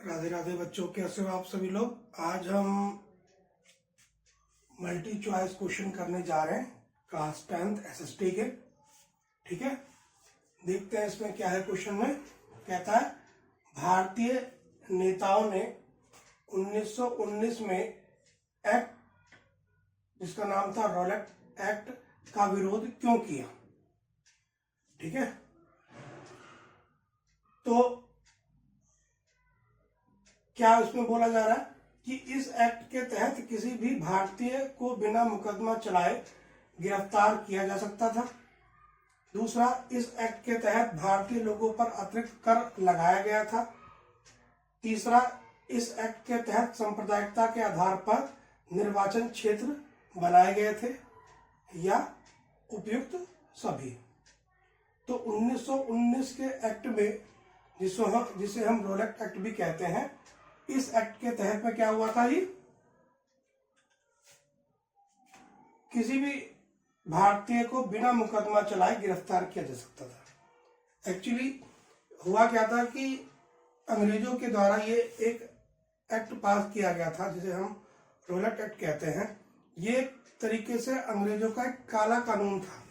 राधे राधे बच्चों, कैसे हो आप सभी लोग। आज हम मल्टी चॉइस क्वेश्चन करने जा रहे हैं क्लास 10th एसएसटी के। ठीक है, देखते हैं इसमें क्या है। क्वेश्चन में कहता है भारतीय नेताओं ने 1919 में एक्ट जिसका नाम था रॉलेट एक्ट का विरोध क्यों किया। ठीक है, तो क्या इसमें बोला जा रहा है कि इस एक्ट के तहत किसी भी भारतीय को बिना मुकदमा चलाए गिरफ्तार किया जा सकता था। दूसरा, इस एक्ट के तहत भारतीय लोगों पर अतिरिक्त कर लगाया गया था। तीसरा, इस एक्ट के तहत सांप्रदायिकता के आधार पर निर्वाचन क्षेत्र बनाए गए थे या उपयुक्त सभी। तो 1919 के एक्ट में जिसे हम रॉलेट एक्ट भी कहते हैं, इस एक्ट के तहत में क्या हुआ था जी, किसी भी भारतीय को बिना मुकदमा चलाए गिरफ्तार किया जा सकता था। एक्चुअली हुआ क्या था कि अंग्रेजों के द्वारा ये एक एक्ट पास किया गया था जिसे हम रॉलेट एक्ट कहते हैं। ये एक तरीके से अंग्रेजों का एक काला कानून था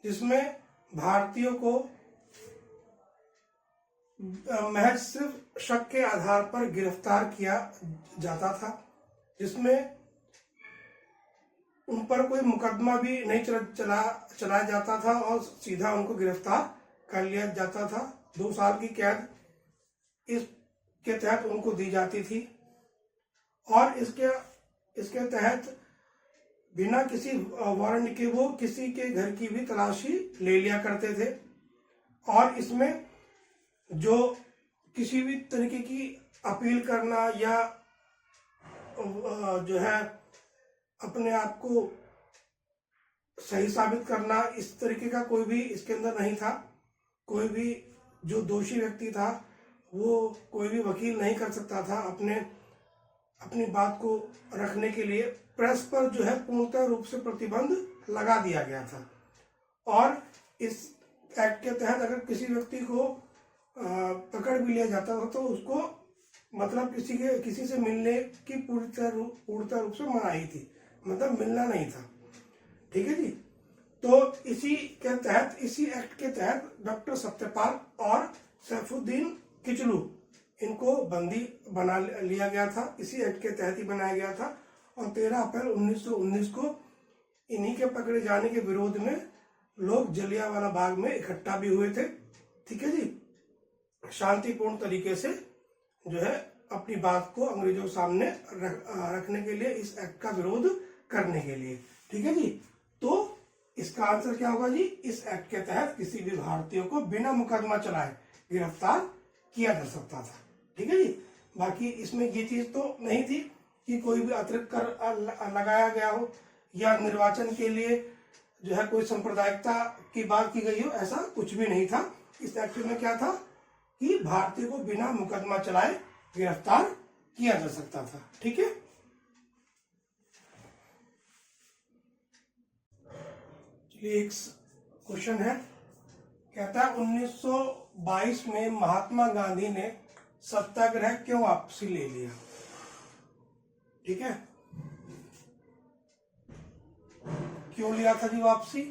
जिसमें भारतीयों को महज सिर्फ शक के आधार पर गिरफ्तार किया जाता था, जिसमें उन पर कोई मुकदमा भी नहीं चलाया जाता था और सीधा उनको गिरफ्तार कर लिया जाता था। 2 साल की कैद इसके तहत उनको दी जाती थी और इसके तहत बिना किसी वारंट के वो किसी के घर की भी तलाशी ले लिया करते थे। और इसमें जो किसी भी तरीके की अपील करना या जो है अपने आप को सही साबित करना, इस तरीके का कोई भी इसके अंदर नहीं था। कोई भी जो दोषी व्यक्ति था वो कोई भी वकील नहीं कर सकता था अपनी बात को रखने के लिए। प्रेस पर जो है पूर्णतः रूप से प्रतिबंध लगा दिया गया था। और इस एक्ट के तहत अगर किसी व्यक्ति को पकड़ भी लिया जाता था तो उसको मतलब किसी से मिलने की पूर्णतः रूप से मनाही थी, मतलब मिलना नहीं था। ठीक है जी। तो इसी एक्ट के तहत डॉक्टर सत्यपाल और सैफुद्दीन किचलू इनको बंदी बना लिया गया था। इसी एक्ट के तहत ही बनाया गया था और 13 अप्रैल 1919 को इन्हीं के पकड़े जाने के विरोध में लोग जलियांवाला बाग में इकट्ठा भी हुए थे। ठीक है जी, शांतिपूर्ण तरीके से जो है अपनी बात को अंग्रेजों के सामने रखने के लिए, इस एक्ट का विरोध करने के लिए। ठीक है जी, तो इसका आंसर क्या होगा जी, इस एक्ट के तहत किसी भी भारतीय को बिना मुकदमा चलाए गिरफ्तार किया जा सकता था। ठीक है जी। बाकी इसमें ये चीज तो नहीं थी कि कोई भी अतिरिक्त कर लगाया गया हो या निर्वाचन के लिए जो है कोई सांप्रदायिकता की बात की गई हो, ऐसा कुछ भी नहीं था। इस एक्ट में क्या था कि भारतीय को बिना मुकदमा चलाए गिरफ्तार किया जा सकता था। ठीक है, चलिए एक क्वेश्चन है, कहता है 1922 में महात्मा गांधी ने सत्याग्रह क्यों वापसी ले लिया। ठीक है, क्यों लिया था जी वापसी।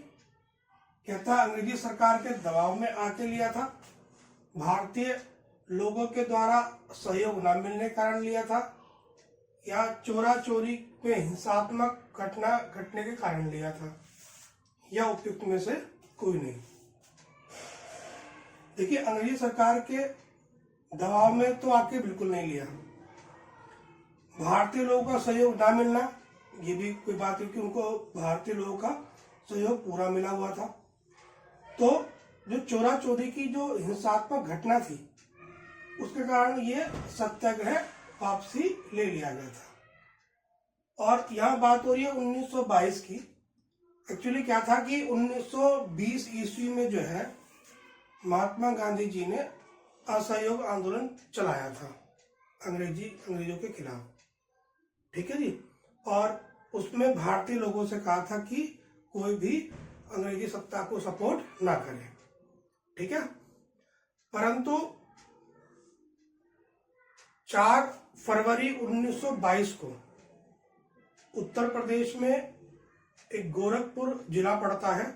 कहता है अंग्रेजी सरकार के दबाव में आके लिया था, भारतीय लोगों के द्वारा सहयोग न मिलने के कारण लिया था, या चोरा चोरी में हिंसात्मक घटना घटने के कारण लिया था, या उपयुक्त में से कोई नहीं। देखिए, अंग्रेजी सरकार के दबाव में तो आके बिल्कुल नहीं लिया। भारतीय लोगों का सहयोग ना मिलना, ये भी कोई बात है कि उनको भारतीय लोगों का सहयोग पूरा मिला हुआ था। तो जो चोरा चोरी की जो हिंसात्मक घटना थी उसके कारण ये सत्याग्रह वापसी ले लिया गया था। और यहाँ बात हो रही है 1922 की। एक्चुअली क्या था कि 1920 ईस्वी में जो है महात्मा गांधी जी ने असहयोग आंदोलन चलाया था अंग्रेजों के खिलाफ। ठीक है जी, और उसमें भारतीय लोगों से कहा था कि कोई भी अंग्रेजी सत्ता को सपोर्ट ना करे। ठीक है, परंतु 4 फरवरी 1922 को उत्तर प्रदेश में एक गोरखपुर जिला पड़ता है,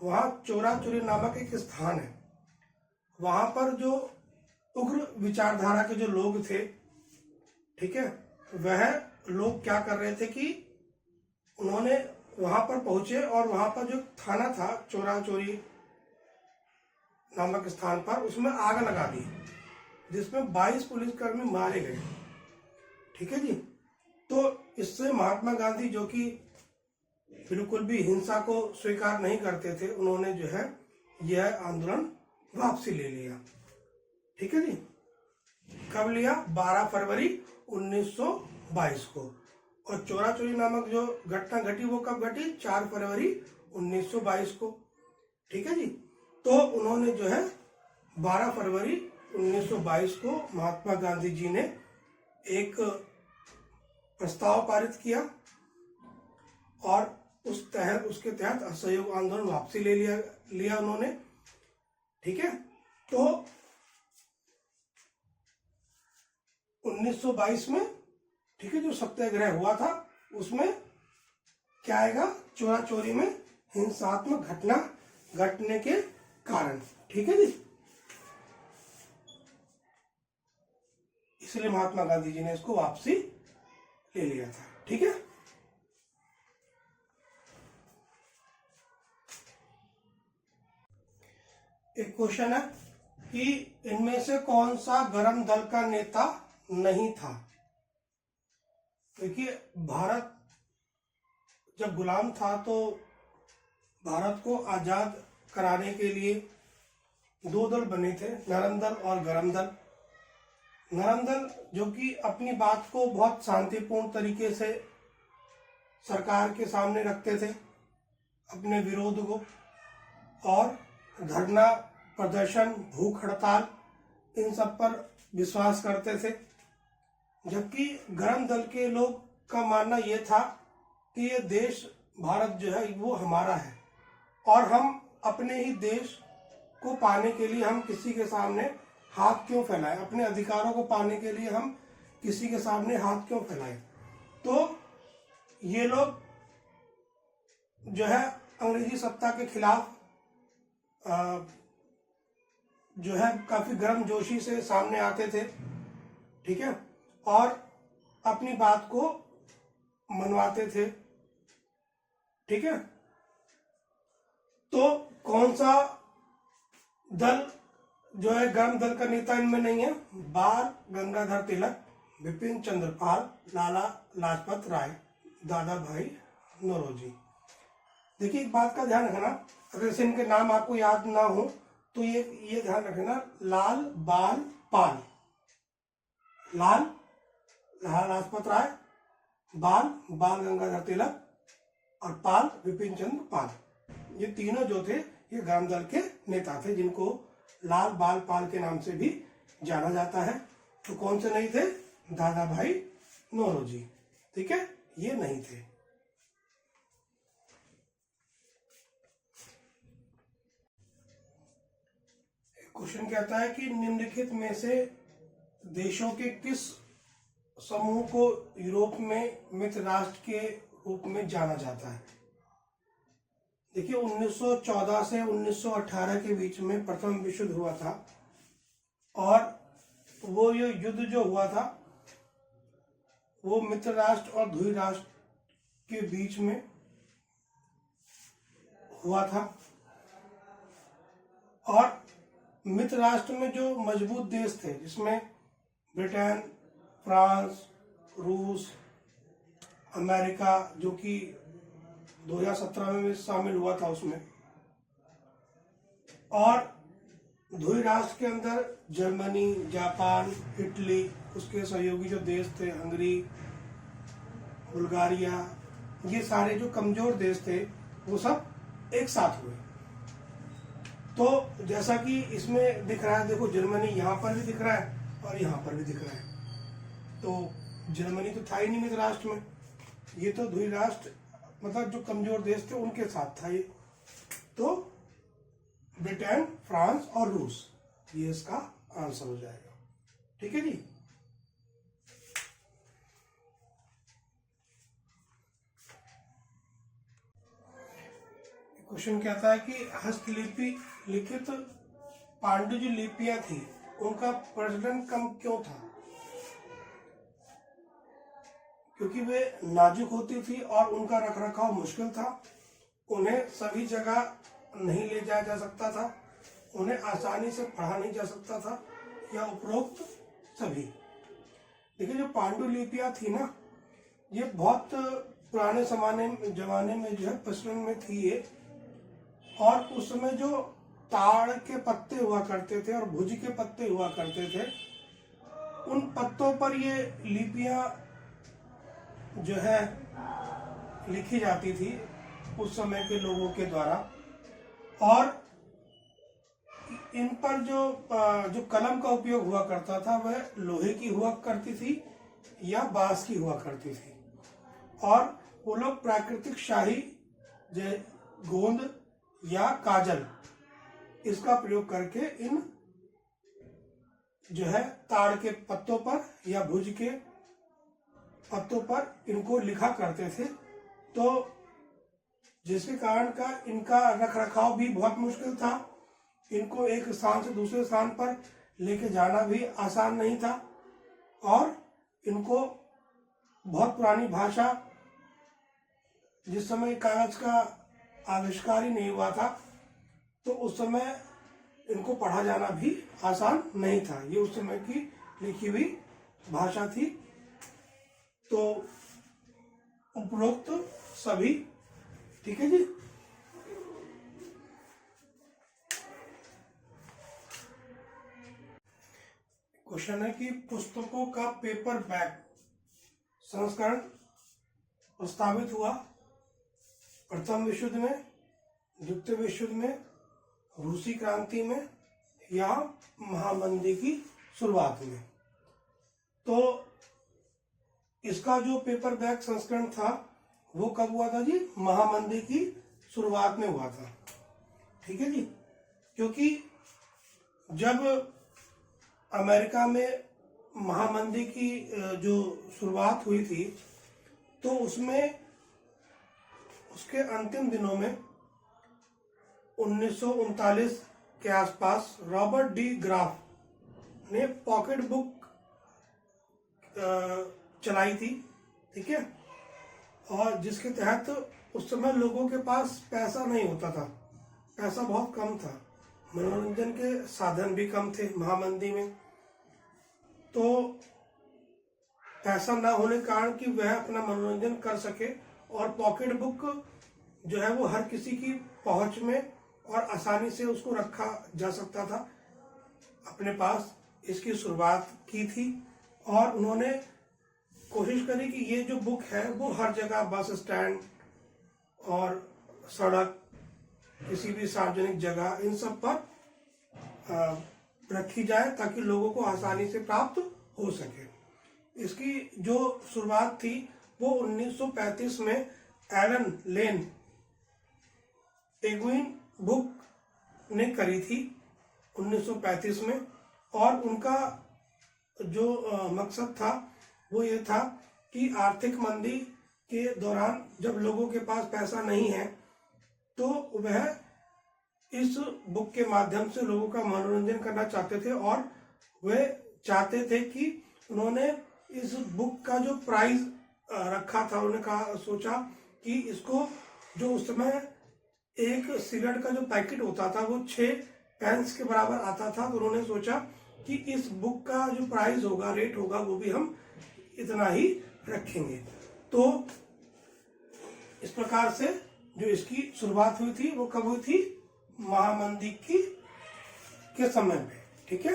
वहां चोरा चोरी नामक एक स्थान है। वहां पर जो उग्र विचारधारा के जो लोग थे, ठीक है, वह लोग क्या कर रहे थे कि उन्होंने वहां पर पहुंचे और वहां पर जो थाना था चोरा चोरी नामक स्थान पर, उसमें आग लगा दी, जिसमें 22 पुलिसकर्मी मारे गए। ठीक है जी। तो इससे महात्मा गांधी, जो कि बिल्कुल भी हिंसा को स्वीकार नहीं करते थे, उन्होंने जो है यह आंदोलन वापसी ले लिया। ठीक है जी। कब लिया? 12 फरवरी 1922 को। और चोरा चोरी नामक जो घटना घटी वो कब घटी? 4 फरवरी 1922 को। ठीक है जी। तो उन्होंने जो है 12 फरवरी 1922 को महात्मा गांधी जी ने एक प्रस्ताव पारित किया और उसके तहत असहयोग आंदोलन वापसी ले लिया उन्होंने। ठीक है। तो 1922 में, ठीक है, जो सत्याग्रह हुआ था उसमें क्या आएगा? चोरा चोरी में हिंसात्मक घटना घटने के कारण। ठीक है जी। इसलिए महात्मा गांधी जी ने इसको वापसी ले लिया था। ठीक है। एक क्वेश्चन है कि इनमें से कौन सा गरम दल का नेता नहीं था? देखिए, भारत जब गुलाम था तो भारत को आजाद कराने के लिए 2 दल बने थे, नरम दल और गरम दल। नरम दल जो कि अपनी बात को बहुत शांतिपूर्ण तरीके से सरकार के सामने रखते थे, अपने विरोध को, और धरना प्रदर्शन, भूख हड़ताल, इन सब पर विश्वास करते थे। जबकि गरम दल के लोग का मानना यह था कि ये देश भारत जो है वो हमारा है और हम अपने ही देश को पाने के लिए हम किसी के सामने हाथ क्यों फैलाएं, अपने अधिकारों को पाने के लिए हम किसी के सामने हाथ क्यों फैलाएं। तो ये लोग जो है अंग्रेजी सत्ता के खिलाफ जो है काफी गर्मजोशी से सामने आते थे। ठीक है। और अपनी बात को मनवाते थे। ठीक है। तो कौन सा दल जो है गरम दल का नेता इनमें नहीं है? बाल गंगाधर तिलक, बिपिन चंद्र पाल, लाला लाजपत राय, दादा भाई नौरोजी। देखिए, एक बात का ध्यान रखना, अगर से इनके नाम आपको याद ना हो तो ये ध्यान रखना, लाल बाल पाल, लाल लाला लाजपत राय, बाल गंगाधर तिलक और पाल विपिन चंद्र पाल, ये तीनों जो थे ये गरम दल के नेता थे, जिनको लाल बाल पाल के नाम से भी जाना जाता है। तो कौन से नहीं थे? दादा भाई नौरोजी। ठीक है, ये नहीं थे। क्वेश्चन कहता है कि निम्नलिखित में से देशों के किस समूह को यूरोप में मित्र राष्ट्र के रूप में जाना जाता है? देखिए, 1914 से 1918 के बीच में प्रथम विश्व युद्ध हुआ था और वो ये युद्ध जो हुआ था वो मित्र राष्ट्र और ध्रुव राष्ट्र के बीच में हुआ था। और मित्र राष्ट्र में जो मजबूत देश थे, जिसमें ब्रिटेन, फ्रांस, रूस, अमेरिका, जो कि 2017 में शामिल हुआ था उसमें, और ध्रुव राष्ट्र के अंदर जर्मनी, जापान, इटली, उसके सहयोगी जो देश थे हंगरी, बुल्गारिया, ये सारे जो कमजोर देश थे वो सब एक साथ हुए। तो जैसा कि इसमें दिख रहा है, देखो जर्मनी यहाँ पर भी दिख रहा है और यहाँ पर भी दिख रहा है। तो जर्मनी तो था ही नहीं मित्र राष्ट्र में, ये तो ध्रुव राष्ट्र मतलब जो कमजोर देश थे उनके साथ था ये। तो ब्रिटेन, फ्रांस और रूस, ये इसका आंसर हो जाएगा। ठीक है जी। क्वेश्चन कहता है कि हस्तलिपि लिखित पांडु जो लिपियां थी उनका प्रचलन कम क्यों था? क्योंकि वे नाजुक होती थी और उनका रखरखाव मुश्किल था। उन्हें सभी जगह नहीं ले जाया जा सकता था, उन्हें आसानी से पढ़ा नहीं जा सकता था, या उपरोक्त सभी। देखिए, जो पांडुलिपियां थी ना, ये बहुत पुराने जमाने में जो है प्रचलन में थी ये। और उस समय जो ताड़ के पत्ते हुआ करते थे और भुज के पत्ते हुआ करते थे, उन पत्तों पर ये लिपियां जो है लिखी जाती थी उस समय के लोगों के द्वारा। और इन पर जो कलम का उपयोग हुआ करता था वह लोहे की हुआ करती थी या बांस की हुआ करती थी। और वो लोग प्राकृतिक शाही गोंद या काजल इसका प्रयोग करके इन जो है ताड़ के पत्तों पर या भुज के पत्तों पर इनको लिखा करते थे। तो जिसके कारण का इनका रख रखाव भी बहुत मुश्किल था। इनको एक स्थान से दूसरे स्थान पर लेके जाना भी आसान नहीं था। और इनको बहुत पुरानी भाषा, जिस समय कागज का आविष्कार ही नहीं हुआ था, तो उस समय इनको पढ़ा जाना भी आसान नहीं था। ये उस समय की लिखी हुई भाषा थी। तो उपरोक्त सभी, ठीक है जी। क्वेश्चन है कि पुस्तकों का पेपर बैक संस्करण प्रस्तावित हुआ प्रथम विश्व युद्ध में, द्वितीय विश्व युद्ध में, रूसी क्रांति में, या महामंदी की शुरुआत में। तो इसका जो पेपर बैक संस्करण था वो कब हुआ था जी? महामंदी की शुरुआत में हुआ था, ठीक है जी। क्योंकि जब अमेरिका में महामंदी की जो शुरुआत हुई थी, तो उसमें उसके अंतिम दिनों में 1939 के आसपास रॉबर्ट डी ग्राफ ने पॉकेट बुक चलाई थी, ठीक है। और जिसके तहत उस समय लोगों के पास पैसा नहीं होता था, पैसा बहुत कम था, मनोरंजन के साधन भी कम थे महामंदी में। तो पैसा ना होने के कारण कि वह अपना मनोरंजन कर सके, और पॉकेट बुक जो है वो हर किसी की पहुंच में और आसानी से उसको रखा जा सकता था अपने पास, इसकी शुरुआत की थी। और उन्होंने कोशिश करी कि ये जो बुक है वो हर जगह, बस स्टैंड और सड़क, किसी भी सार्वजनिक जगह, इन सब पर रखी जाए ताकि लोगों को आसानी से प्राप्त हो सके। इसकी जो शुरुआत थी वो 1935 में एलन लेन पेंगुइन बुक ने करी थी 1935 में। और उनका जो मकसद था वो ये था कि आर्थिक मंदी के दौरान जब लोगों के पास पैसा नहीं है, तो वह इस बुक के माध्यम से लोगों का मनोरंजन करना चाहते थे। और वे चाहते थे कि उन्होंने इस बुक का जो प्राइस रखा था, उन्होंने सोचा कि इसको, जो उस समय एक सिगरेट का जो पैकेट होता था वो 6 पेंस के बराबर आता था, तो उन्होंने सोचा कि इस बुक का जो प्राइस होगा, रेट होगा, वो भी हम इतना ही रखेंगे। तो इस प्रकार से जो इसकी शुरुआत हुई थी वो कब हुई थी? महामंदी के समय पे, ठीक है।